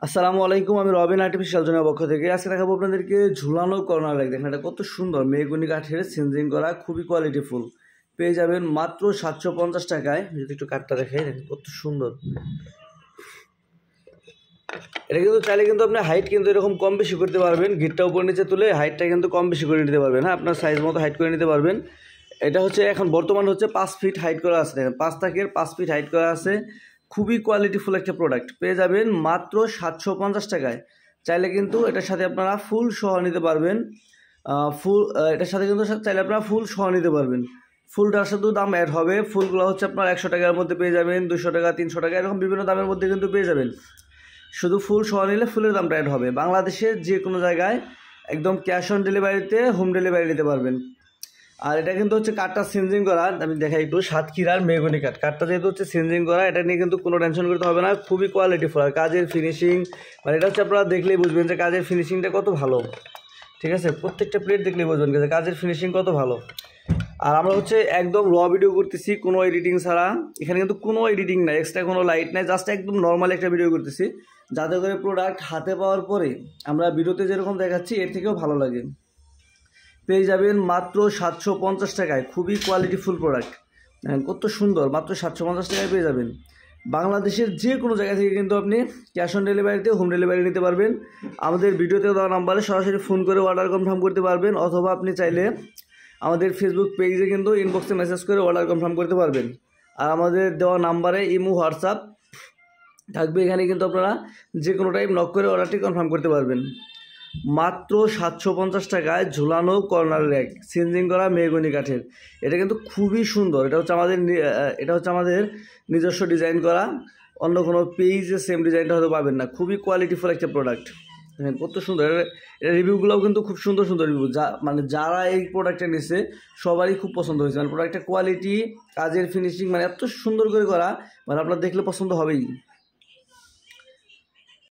আসসালামু আলাইকুম, আমি রবিন আর্টিফিশিয়াল জোনের পক্ষ থেকে আজকে দেখাবো আপনাদেরকে ঝুলানো কর্নার লাইট। দেখেন এটা কত সুন্দর, মেহগনি কাঠের সিনজিং করা, খুবই কোয়ালিটিফুল। পেয়ে যাবেন মাত্র 750 টাকায়। যদি একটু কাঠটা দেখে, দেখেন কত সুন্দর। এটা কিন্তু চাইলে কিন্তু আপনি হাইট কিন্তু এরকম কম বেশি করতে পারবেন, গিটটা উপর নিচে তুলে হাইটটা কিন্তু কম বেশি করে নিতে পারবেন। হ্যাঁ, আপনার সাইজ মতো হাইট করে নিতে পারবেন। এটা হচ্ছে এখন বর্তমান হচ্ছে 5 ফিট হাইট করা আছে। দেখেন 5 তাকের 5 ফিট হাইট করা আছে। খুবই কোয়ালিটিফুল একটা প্রোডাক্ট, পেয়ে যাবেন মাত্র 750 টাকায়। চাইলে কিন্তু এটার সাথে আপনারা ফুল সহ নিতে পারবেন। এটার সাথে কিন্তু চাইলে আপনারা ফুল সহ নিতে পারবেন। ফুলটার সাথেও দাম অ্যাড হবে। ফুলগুলো হচ্ছে আপনার 100 টাকার মধ্যে পেয়ে যাবেন, 200 টাকা, 300 টাকা, এরকম বিভিন্ন দামের মধ্যে কিন্তু পেয়ে যাবেন। শুধু ফুল সহ নিলে ফুলের দামটা অ্যাড হবে। বাংলাদেশের যে কোনো জায়গায় একদম ক্যাশ অন ডেলিভারিতে হোম ডেলিভারি নিতে পারবেন। আর এটা কিন্তু হচ্ছে কাঠটা সিনজিং করা, আমি দেখাই একটু, সাতক্ষীরার মেহগনি কাঠ। কাঠটা যেহেতু হচ্ছে সিনজিং করা, এটা নিয়ে কিন্তু কোনো টেনশন করতে হবে না। খুবই কোয়ালিটিফুল। আর কাজের ফিনিশিং, মানে এটা হচ্ছে আপনারা দেখলেই বুঝবেন যে কাজের ফিনিশিংটা কত ভালো। ঠিক আছে, প্রত্যেকটা প্লেট দেখলেই বুঝবেন যে কাজের ফিনিশিং কত ভালো। আর আমরা হচ্ছে একদম র ভিডিও করতেছি, কোনো এডিটিং ছাড়া। এখানে কিন্তু কোনো এডিটিং নাই, এক্সট্রা কোনো লাইট নাই, জাস্ট একদম নর্মাল একটা ভিডিও করতেছি, যাতে করে প্রোডাক্ট হাতে পাওয়ার পরে আমরা ভিডিওতে যেরকম দেখাচ্ছি এর থেকেও ভালো লাগে। পেয়ে যাবেন মাত্র 750 টাকায়। খুবই কোয়ালিটিফুল প্রোডাক্ট, কত সুন্দর। মাত্র 750 টাকায় পেয়ে যাবেন। বাংলাদেশের যে কোনো জায়গা থেকে কিন্তু আপনি ক্যাশ অন ডেলিভারিতে হোম ডেলিভারি নিতে পারবেন। আমাদের ভিডিওতে দেওয়া নাম্বারে সরাসরি ফোন করে অর্ডার কনফার্ম করতে পারবেন, অথবা আপনি চাইলে আমাদের ফেসবুক পেজে কিন্তু ইনবক্সে মেসেজ করে অর্ডার কনফার্ম করতে পারবেন। আর আমাদের দেওয়া নাম্বারে ইমো, হোয়াটসঅ্যাপ থাকবে, এখানে কিন্তু আপনারা যে কোনো টাইম নক করে অর্ডারটি কনফার্ম করতে পারবেন। মাত্র 750 টাকায় ঝুলানো কর্নার র্যাক, সিনজিং করা মেহগনি কাঠের। এটা কিন্তু খুবই সুন্দর। এটা হচ্ছে আমাদের নিজস্ব ডিজাইন করা। অন্য কোনো পেজে সেম ডিজাইনটা হয়তো পাবেন না। খুবই কোয়ালিটিফুল একটা প্রোডাক্ট। দেখেন কত সুন্দর। এটা রিভিউগুলোও কিন্তু খুব সুন্দর সুন্দর রিভিউ। মানে যারা এই প্রোডাক্টটা নিচ্ছে সবারই খুব পছন্দ হয়েছে। মানে প্রোডাক্টের কোয়ালিটি, কাজের ফিনিশিং, মানে এত সুন্দর করে করা, মানে আপনার দেখলে পছন্দ হবেই।